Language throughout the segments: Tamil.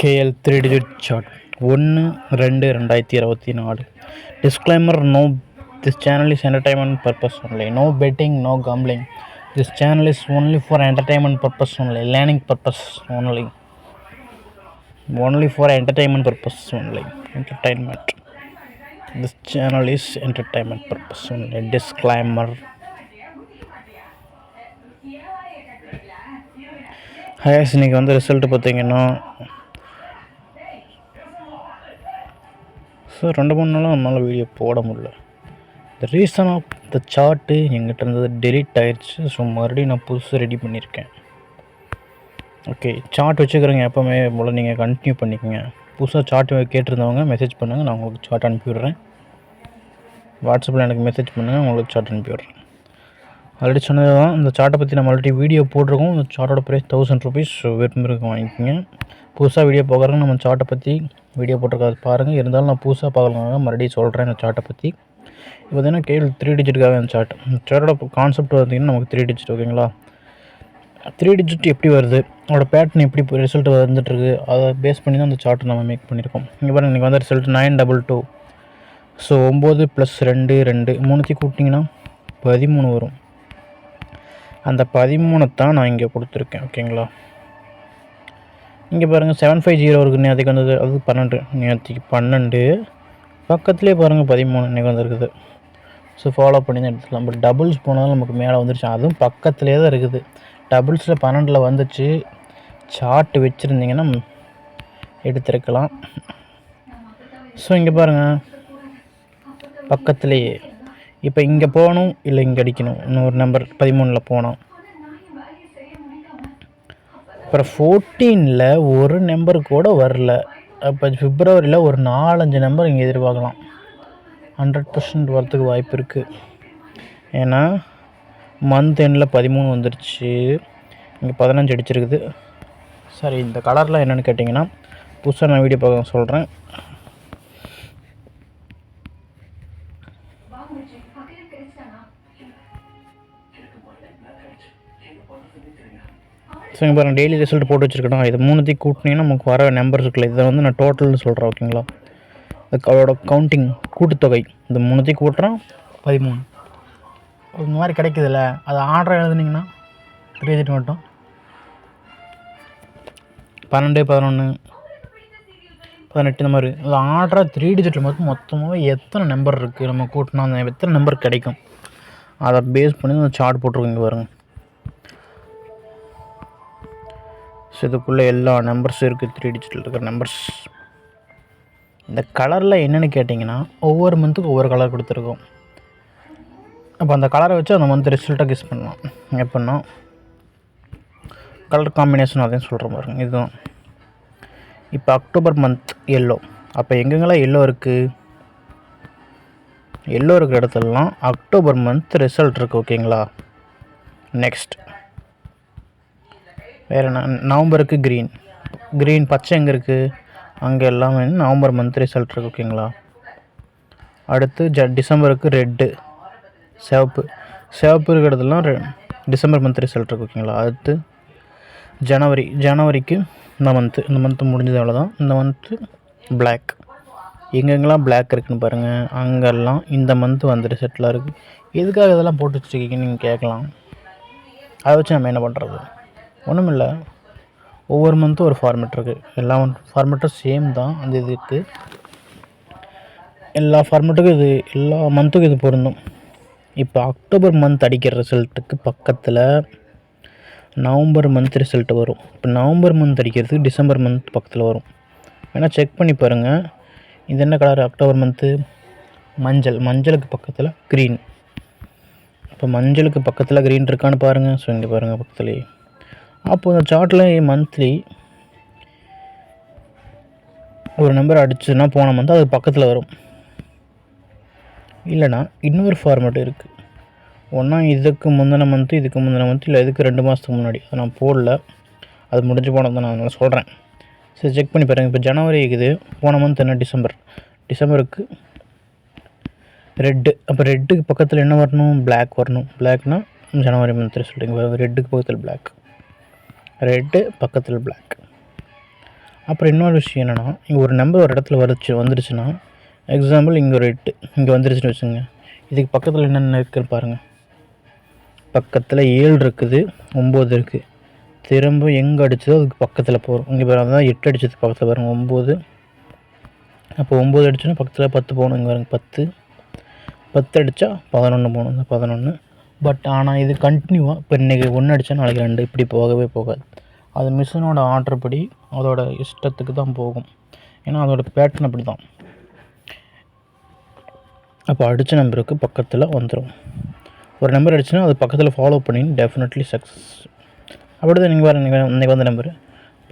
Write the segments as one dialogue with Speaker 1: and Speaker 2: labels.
Speaker 1: KL 3-digit chart 1-2-2024. Disclaimer: No, this channel is entertainment purpose only. No betting, no gambling. This channel is only for entertainment purpose only, learning purpose only. Only for entertainment purpose only. Entertainment. This channel is entertainment purpose only. Disclaimer. ஹைஸ் இன்றைக்கி வந்து ரிசல்ட்டு பார்த்தீங்கன்னா ஸோ 2-3 நாளாக நம்மளால் வீடியோ போட முடியல. The reason of the chart எங்கிட்ட இருந்தது டெலீட் ஆயிடுச்சு. ஸோ மறுபடியும் நான் புதுசு ரெடி பண்ணியிருக்கேன். ஓகே, சார்ட் வச்சுக்கிறேங்க எப்போவுமே போல் நீங்கள் கண்டினியூ பண்ணிக்கோங்க. புதுசாக சார்ட் கேட்டிருந்தவங்க மெசேஜ் பண்ணுங்கள், நான் உங்களுக்கு சார்ட் அனுப்பிவிட்றேன். வாட்ஸ்அப்பில் எனக்கு மெசேஜ் பண்ணுங்கள், உங்களுக்கு சார்ட் அனுப்பிவிட்றேன். ஆல்ரெடி சொன்னது தான், இந்த சார்ட்டை பற்றி நம்ம ஆல்ரெடி வீடியோ போட்டிருக்கோம். இந்த சார்ட்டோட ப்ரைஸ் 1000 rupees. விரும்பிருக்கு வாங்கிக்கோங்க. புதுசாக வீடியோ பார்க்குறேங்க, நம்ம சார்ட்டை பற்றி வீடியோ போட்டிருக்காது பாருங்கள். இருந்தாலும் நான் புதுசாக பார்க்கலாங்க, மறுபடியும் சொல்கிறேன் இந்த சார்ட்டை பற்றி. இப்போ பார்த்தீங்கன்னா KL 3-digitக்காக இந்த சார்ட். இந்த சார்ட்டோட கான்செப்ட் பார்த்திங்கன்னா நமக்கு 3 digit. ஓகேங்களா, 3 digit எப்படி வருது, அதோட பேட்டர்ன் எப்படி ரிசல்ட் வந்துட்டுருக்கு, அதை பேஸ் பண்ணி தான் அந்த சார்ட்டை நம்ம மேக் பண்ணியிருக்கோம். இங்கே பாருங்கள், இன்றைக்கி வந்த ரிசல்ட் 922. ஸோ 9 + 2 2 3 கூட்டிங்கன்னா 13 வரும். அந்த 13 தான் நான் இங்கே கொடுத்துருக்கேன். ஓகேங்களா, இங்கே பாருங்கள் 750 இருக்குது, நேற்றுக்கு வந்தது. அது 12, நேற்றுக்கு 12. பக்கத்துலேயே பாருங்கள் 13 இன்றைக்கி வந்துருக்குது. ஸோ ஃபாலோ பண்ணி தான் எடுத்துக்கலாம். பட் டபுள்ஸ் போனாலும் நமக்கு மேலே வந்துருச்சு, அதுவும் பக்கத்துலேயே தான் இருக்குது. டபுள்ஸில் 12 வந்துச்சு. சார்ட் வச்சுருந்திங்கன்னா எடுத்துருக்கலாம். ஸோ இங்கே பாருங்கள் பக்கத்துலேயே. இப்போ இங்கே போகணும், இல்லை இங்கே அடிக்கணும். இன்னொரு நம்பர் 13 போனோம். அப்புறம் 14 ஒரு நம்பர் கூட வரல. அப்போ பிப்ரவரியில் ஒரு 4-5 நம்பர் இங்கே எதிர்பார்க்கலாம். 100% வரத்துக்கு வாய்ப்பு இருக்குது. ஏன்னா மந்த் எண்டில் 13 வந்துருச்சு, இங்கே 15 அடிச்சிருக்குது. சரி, இந்த கலரில் என்னென்னு கேட்டிங்கன்னா புதுசாக நான் வீடியோ பார்க்க சொல்கிறேன். ஸோ இங்கே பாருங்கள், டெய்லி ரிசல்ட் போட்டு வச்சுருக்கணும். இது 3 கூட்டினீங்கன்னா நமக்கு வர நம்பர்ஸ் இருக்குல்ல, இதை வந்து நான் டோட்டல்னு சொல்கிறேன். ஓகேங்களா, அதோட கவுண்டிங் கூட்டுத்தொகை இந்த 3 கூட்டுறோம் 13. இந்த மாதிரி கிடைக்குதுல்ல, அது ஆர்டர் எழுதுனீங்கன்னா 3 digit மட்டும் 12 11 18 இந்த மாதிரி. அது ஆர்டராக 3 digit மட்டும் மொத்தமாக எத்தனை நம்பர் இருக்குது நம்ம கூட்டினா அந்த எத்தனை நம்பர் கிடைக்கும், அதை பேஸ் பண்ணி அந்த சார்ட் போட்டிருக்கோங்க பாருங்கள். ஸோ இதுக்குள்ளே எல்லா நம்பர்ஸும் இருக்குது, 3 digit இருக்கிற நம்பர்ஸ். இந்த கலரில் என்னென்னு கேட்டிங்கன்னா ஒவ்வொரு மந்த்துக்கு ஒவ்வொரு கலர் கொடுத்துருக்கோம். அப்போ அந்த கலரை வச்சு அந்த மந்த் ரிசல்ட்டாக கெஸ் பண்ணலாம். எப்படின்னா கலர் காம்பினேஷன் அதையும் சொல்கிறேன் பாருங்கள். இதுதான் இப்போ அக்டோபர் மந்த் எல்லோ. அப்போ எங்கெங்கெல்லாம் எல்லோ இருக்குது, எல்லோ இருக்கிற இடத்துலலாம் அக்டோபர் மந்த் ரிசல்ட் இருக்குது. ஓகேங்களா, நெக்ஸ்ட் வேறு என்ன, நவம்பருக்கு க்ரீன் பச்சை எங்கே இருக்குது, அங்கே எல்லாமே நவம்பர் மந்த் ரிசல்ட் இருக்குது. ஓகேங்களா, அடுத்து டிசம்பருக்கு ரெட்டு சிவப்பு இருக்கிறதுலாம் டிசம்பர் மந்த் ரிசல்ட் இருக்குது. ஓகேங்களா, அடுத்து ஜனவரிக்கு இந்த மந்த்து முடிஞ்சது அவ்வளோதான். இந்த மந்த்து பிளாக், எங்கெங்கெல்லாம் பிளாக் இருக்குதுன்னு பாருங்கள், அங்கெல்லாம் இந்த மந்த்து வந்து ரிசல்ட்லாம் இருக்குது. எதுக்காக இதெல்லாம் போட்டு வச்சுருக்கீங்கன்னு நீங்கள் கேட்கலாம். அதை வச்சு நம்ம என்ன பண்ணுறது, ஒன்றும் இல்லை. ஒவ்வொரு மந்த்தும் ஒரு ஃபார்மேட் இருக்குது, எல்லா ஃபார்மேட்டும் சேம் தான். அந்த இதுக்கு எல்லா ஃபார்மேட்டுக்கும் இது, எல்லா மந்த்துக்கும் இது பொருந்தும். இப்போ அக்டோபர் மந்த் அடிக்கிற ரிசல்ட்டுக்கு பக்கத்தில் நவம்பர் மந்த் ரிசல்ட்டு வரும். இப்போ நவம்பர் மந்த் அடிக்கிறதுக்கு டிசம்பர் மந்த் பக்கத்தில் வரும். வேணால் செக் பண்ணி பாருங்கள். இது என்ன கலர், அக்டோபர் மந்த்து மஞ்சளுக்கு பக்கத்தில் க்ரீன். இப்போ மஞ்சளுக்கு பக்கத்தில் க்ரீன் இருக்கான்னு பாருங்கள். ஸோ இங்கே பாருங்கள் பக்கத்துலேயே. அப்போது இந்த சார்ட்டில் மந்த்லி ஒரு நம்பர் அடிச்சுன்னா போன மந்த் அது பக்கத்தில் வரும். இல்லைனா இன்னொரு ஃபார்மேட் இருக்குது. ஒன்றா இதுக்கு முந்தின மந்த்து இல்லை இதுக்கு 2 மாதத்துக்கு முன்னாடி. அதை நான் போடல, அது முடிஞ்சு போனது தான் நான் சொல்கிறேன். சரி, செக் பண்ணி பாருங்கள். இப்போ ஜனவரி இருக்குது, போன மந்த் என்ன டிசம்பருக்கு ரெட்டு. அப்போ ரெட்டுக்கு பக்கத்தில் என்ன வரணும், பிளாக் வரணும். பிளாக்னா ஜனவரி மந்த் ரிசல்ட்டுங்க. ரெட்டுக்கு பக்கத்தில் பிளாக், ரெட்டு பக்கத்தில் பிளாக். அப்புறம் இன்னொரு விஷயம் என்னென்னா, இங்கே ஒரு நம்பர் ஒரு இடத்துல வந்துடுச்சுன்னா, எக்ஸாம்பிள் இங்கே ஒரு 8 இங்கே வந்துருச்சுன்னு வச்சுங்க. இதுக்கு பக்கத்தில் என்னென்ன இருக்குன்னு பாருங்கள். பக்கத்தில் 7 இருக்குது, 9 இருக்குது. திரும்ப எங்கே அடிச்சதோ அதுக்கு பக்கத்தில் போகிறோம். இங்கே பாருங்க, அதான் 8 அடிச்சது பக்கத்தில் பாருங்கள் 9. அப்போ 9 அடிச்சோன்னா பக்கத்தில் 10 போகணும். இங்கே பாருங்க 10 அடித்தா 11 போகணும். இந்த 11. பட் ஆனால் இது கண்டினியூவாக இப்போ இன்றைக்கி 1 அடித்தா நாளைக்கு 2 இப்படி போகவே போகாது. அது மிஷினோட ஆர்டர் படி அதோட இஷ்டத்துக்கு தான் போகும். ஏன்னா அதோட பேட்டர்ன் அப்படி தான். அப்போ அடித்த நம்பருக்கு பக்கத்தில் வந்துடும். ஒரு நம்பர் அடிச்சுன்னா அது பக்கத்தில் ஃபாலோ பண்ணி டெஃபினெட்லி சக்ஸஸ். அப்படி தான் நீங்கள் பாருங்கள், இன்றைக்கி வந்த நம்பரு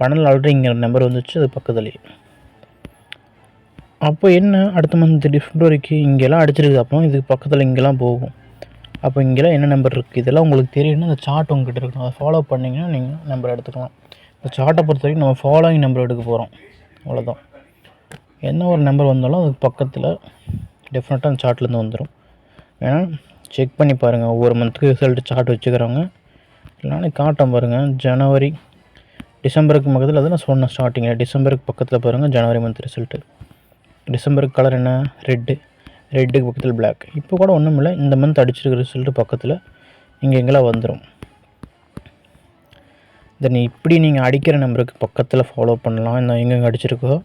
Speaker 1: 12 ஆல்ரெடி இங்கே நம்பர் வந்துச்சு அது பக்கத்துலேயே. அப்போ என்ன, அடுத்த மந்த் பிப்ரவரிக்கு இங்கெல்லாம் அடிச்சிருக்குது. அப்போ இதுக்கு பக்கத்தில் இங்கெல்லாம் போகும். அப்போ இங்கெல்லாம் என்ன நம்பர் இருக்குது இதெல்லாம் உங்களுக்கு தெரியும்னா அந்த சார்ட் உங்கள்கிட்ட இருக்கணும். அதை ஃபாலோ பண்ணிங்கன்னா நீங்கள் நம்பர் எடுத்துக்கலாம். இந்த சார்ட்டை பொறுத்த வரைக்கும் நம்ம ஃபாலோயிங் நம்பர் எடுக்க போகிறோம், அவ்வளோதான். என்ன ஒரு நம்பர் வந்தாலும் அதுக்கு பக்கத்தில் டெஃபினட்டாக அந்த சார்ட்லேருந்து வந்துடும். ஏன்னா செக் பண்ணி பாருங்கள், ஒவ்வொரு மந்த்துக்கு ரிசல்ட்டு சார்ட் வச்சுக்கிறவங்க. இல்லைனா காட்டம் பாருங்கள், ஜனவரி டிசம்பருக்கு பக்கத்தில் அது நான் சொன்னேன் ஸ்டார்டிங்கில். டிசம்பருக்கு பக்கத்தில் பாருங்கள் ஜனவரி மந்த் ரிசல்ட்டு. டிசம்பருக்கு கலர் என்ன, ரெட்டுக்கு பக்கத்தில் பிளாக். இப்போ கூட ஒன்றும் இல்லை, இந்த மந்த் அடிச்சிருக்கிற ரிசல்ட்டு பக்கத்தில் இங்கே எங்கெல்லாம் வந்துடும். தென் இப்படி நீங்கள் அடிக்கிற நம்பருக்கு பக்கத்தில் ஃபாலோ பண்ணலாம். இந்த எங்கெங்கே அடிச்சிருக்கோ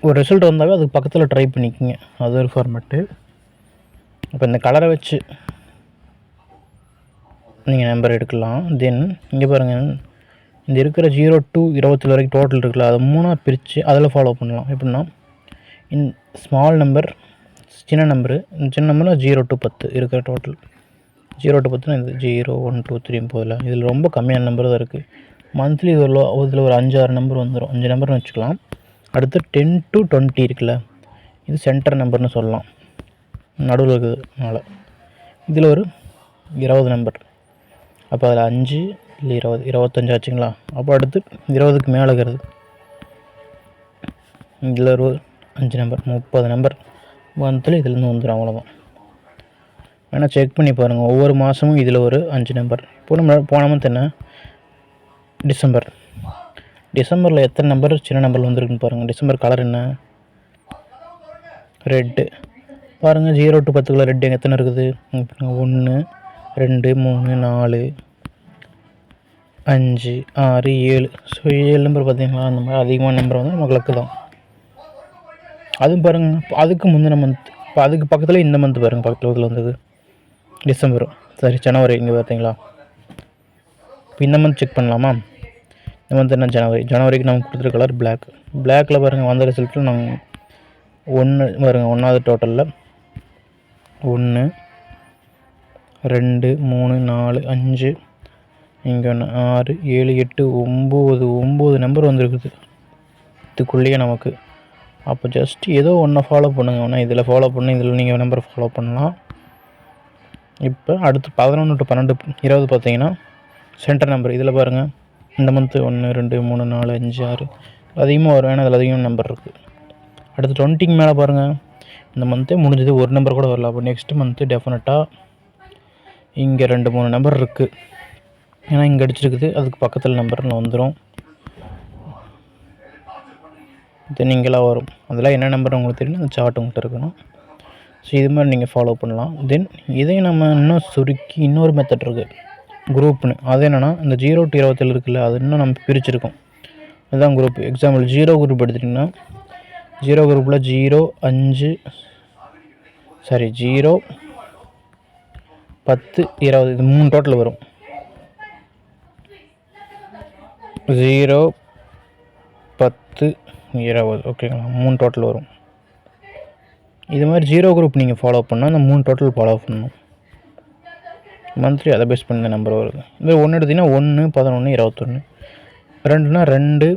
Speaker 1: ஒரு ரிசல்ட் வந்தாவே அதுக்கு பக்கத்தில் ட்ரை பண்ணிக்கோங்க. அது ஒரு ஃபார்மெட்டு. இப்போ இந்த கலரை வச்சு நீங்கள் நம்பர் எடுக்கலாம். தென் இங்கே பாருங்கள், இந்த இருக்கிற 0 to 27 வரைக்கும் டோட்டல் இருக்குல்ல, அதை 3ஆக பிரித்து அதில் ஃபாலோ பண்ணலாம். எப்படின்னா ஸ்மால் நம்பர், சின்ன நம்பரு, சின்ன நம்பர்னால் 0 to 10 இருக்கிற டோட்டல். 0 to 10னா இது 0 1 2 3 போதில். இதில் ரொம்ப கம்மியான நம்பர் தான் இருக்குது. மந்த்லி இதில் ஒரு 5-6 நம்பர் வந்துடும். 5 நம்பர்னு வச்சுக்கலாம். அடுத்து 10 to 20 இருக்குல்ல, இது சென்டர் நம்பர்னு சொல்லலாம், நடுவில் இருக்கிறதுனால. இதில் ஒரு 20 நம்பர். அப்போ அதில் 5 இல்லை 20, 25 ஆச்சுங்களா. அப்போ அடுத்து 20க்கு மேலே இருக்கிறது, இதில் ஒரு 5 நம்பர், 30 நம்பர் மந்த்லி இதிலேருந்து வந்துடும். அவ்வளோதான். வேணால் செக் பண்ணி பாருங்கள். ஒவ்வொரு மாதமும் இதில் ஒரு 5 நம்பர். போன மந்த் என்ன, டிசம்பரில் எத்தனை நம்பர் சின்ன நம்பரில் வந்துருக்குன்னு பாருங்கள். டிசம்பர் கலர் என்ன, ரெட்டு. பாருங்கள் 0 to 10 ரெட்டு எத்தனை இருக்குது, 1 2 3 4 5 6 7. ஸோ 7 நம்பர் பார்த்தீங்களா, அந்த மாதிரி அதிகமான நம்பர் வந்து நமக்கு லக்கு தான். அதுவும் பாருங்கள், அதுக்கு முந்தின மந்த், இப்போ அதுக்கு பக்கத்தில் இந்த மந்த் பாருங்கள், பக்கத்தில் வந்தது டிசம்பரும், சரி ஜனவரி. இங்கே பார்த்தீங்களா, இப்போ இந்த மந்த் செக் பண்ணலாமா. இந்த மந்த் என்ன, ஜனவரிக்கு நம்ம கொடுத்துருக்க கலர் பிளாக்கில் பாருங்கள். வந்த ரிசல்ட்டில் நாங்கள் 1 பாருங்கள், 1வது டோட்டலில் 1 2 3 4 5, இங்கே 1 6 7 8 9 நம்பர் வந்துருக்குது இதுக்குள்ளேயே நமக்கு. அப்போ ஜஸ்ட் ஏதோ ஒன்றை ஃபாலோ பண்ணுங்க. வேணால் இதில் ஃபாலோ பண்ணி இதில் நீங்கள் நம்பர் ஃபாலோ பண்ணலாம். இப்போ அடுத்து 11 to 12 20 பார்த்தீங்கன்னா சென்டர் நம்பர். இதில் பாருங்கள், இந்த மந்த்து 1 2 3 4 5 6 அதிகமாக வரும். ஏன்னா அதில் அதிகமாக நம்பர் இருக்குது. அடுத்து 20க்கு மேலே பாருங்கள், இந்த மந்த்தே முடிஞ்சது, ஒரு நம்பர் கூட வரல. அப்போ நெக்ஸ்ட் மந்த்து டெஃபினட்டாக இங்கே 2-3 நம்பர் இருக்குது. ஏன்னா இங்கே அடிச்சிருக்குது, அதுக்கு பக்கத்தில் நம்பரில் வந்துடும். தென் இங்கெல்லாம் வரும். அதெல்லாம் என்ன நம்பர் உங்களுக்கு தெரியும், அந்த சார்ட் உங்கள்கிட்ட இருக்கணும். ஸோ இது மாதிரி நீங்கள் ஃபாலோ பண்ணலாம். தென் இதையும் நம்ம இன்னும் சுருக்கி இன்னொரு மெத்தட் இருக்குது, குரூப்னு. அது என்னென்னா, இந்த 0 to 27 இருக்குல்ல, அது இன்னும் நம்ம பிரிச்சுருக்கோம். அதுதான் குரூப். எக்ஸாம்பிள் 0 குரூப் எடுத்துட்டிங்கன்னா, 0 குரூப்பில் 0 10 20 இது 3 டோட்டல் வரும். 0 10 20 ஓகேங்களா, 3 டோட்டல் வரும். இது மாதிரி 0 குரூப் நீங்கள் ஃபாலோ பண்ணால் அந்த 3 டோட்டல் ஃபாலோ பண்ணணும். மந்த்லி அதை பேஸ் பண்ணி நம்பர் வருது. இந்த 1 எடுத்திங்கன்னா 1 11 21, 2னா 2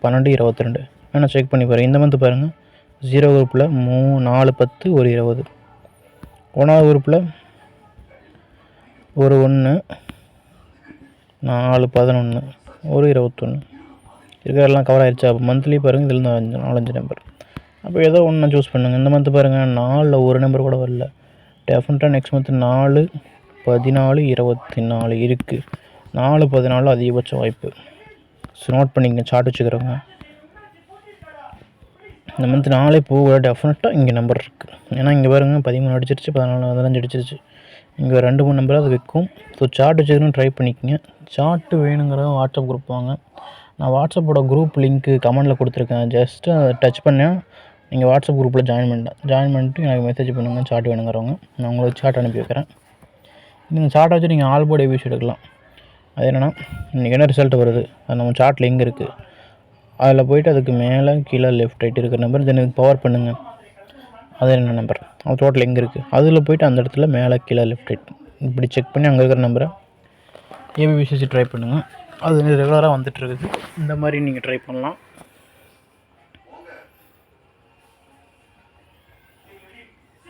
Speaker 1: 12 22. வேணால் செக் பண்ணி பாருங்கள். இந்த மந்த் பாருங்கள், 0 குரூப்பில் 4 10 1 20. 1வது குரூப்பில் ஒரு 1 4 11 1 21 இருக்கிறதெல்லாம் கவர் ஆகிடுச்சு. அப்போ மந்த்லி பாருங்கள், இதில் 4-5 நம்பர். அப்போ ஏதோ ஒன்று சூஸ் பண்ணுங்கள். இந்த மந்த் பாருங்கள், 4ல் ஒரு நம்பர் கூட வரல. டெஃபினட்டாக நெக்ஸ்ட் மந்த் 4 14 24 இருக்குது. 4 14 அதிகபட்ச வாய்ப்பு. ஸோ நோட் பண்ணிக்கங்க சார்ட் வச்சுக்கிறவங்க. இந்த மந்த் நாளே போக டெஃபினட்டாக இங்கே நம்பர் இருக்குது. ஏன்னா இங்கே பாருங்கள் 13 அடிச்சிருச்சு, 14 15 அடிச்சிருச்சு. இங்கே 2-3 நம்பராக விற்கும். ஸோ சார்ட் வச்சுக்கணும் ட்ரை பண்ணிக்கங்க. சார்ட்டு வேணுங்கிறத வாட்ஸ்அப் குரூப் வாங்க. நான் வாட்ஸ்அப்போட குரூப் லிங்க்கு கமெண்டில் கொடுத்துருக்கேன். ஜஸ்ட்டு அதை டச் பண்ணேன் நீங்கள் வாட்ஸ்அப் குரூப்பில் ஜாயின் பண்ணிட்டு எனக்கு மெசேஜ் பண்ணுங்கள் சார்ட் வேணுங்கிறவங்க. நான் உங்களுக்கு சார்ட் அனுப்பி வைக்கிறேன். நீங்கள் சார்ட்டை வச்சு நீங்கள் ஆல் போர்டு ஏபிசி எடுக்கலாம். அது என்னென்னா இன்றைக்கி என்ன ரிசல்ட் வருது அது நம்ம சார்ட்டில் எங்கே இருக்குது அதில் போய்ட்டு அதுக்கு மேலே கீழே லெஃப்ட் ரைட் இருக்கிற நம்பர் தென் இதுக்கு பவர் பண்ணுங்கள். அது என்ன நம்பர் அது டோட்டல் எங்கே இருக்குது அதில் போய்ட்டு அந்த இடத்துல மேலே கீழே லெஃப்ட் ரைட் இப்படி செக் பண்ணி அங்கே இருக்கிற நம்பரை ஏபிசிசி ட்ரை பண்ணுங்கள். அது ரெகுலராக வந்துட்டுருக்குது. இந்த மாதிரி நீங்கள் ட்ரை பண்ணலாம்.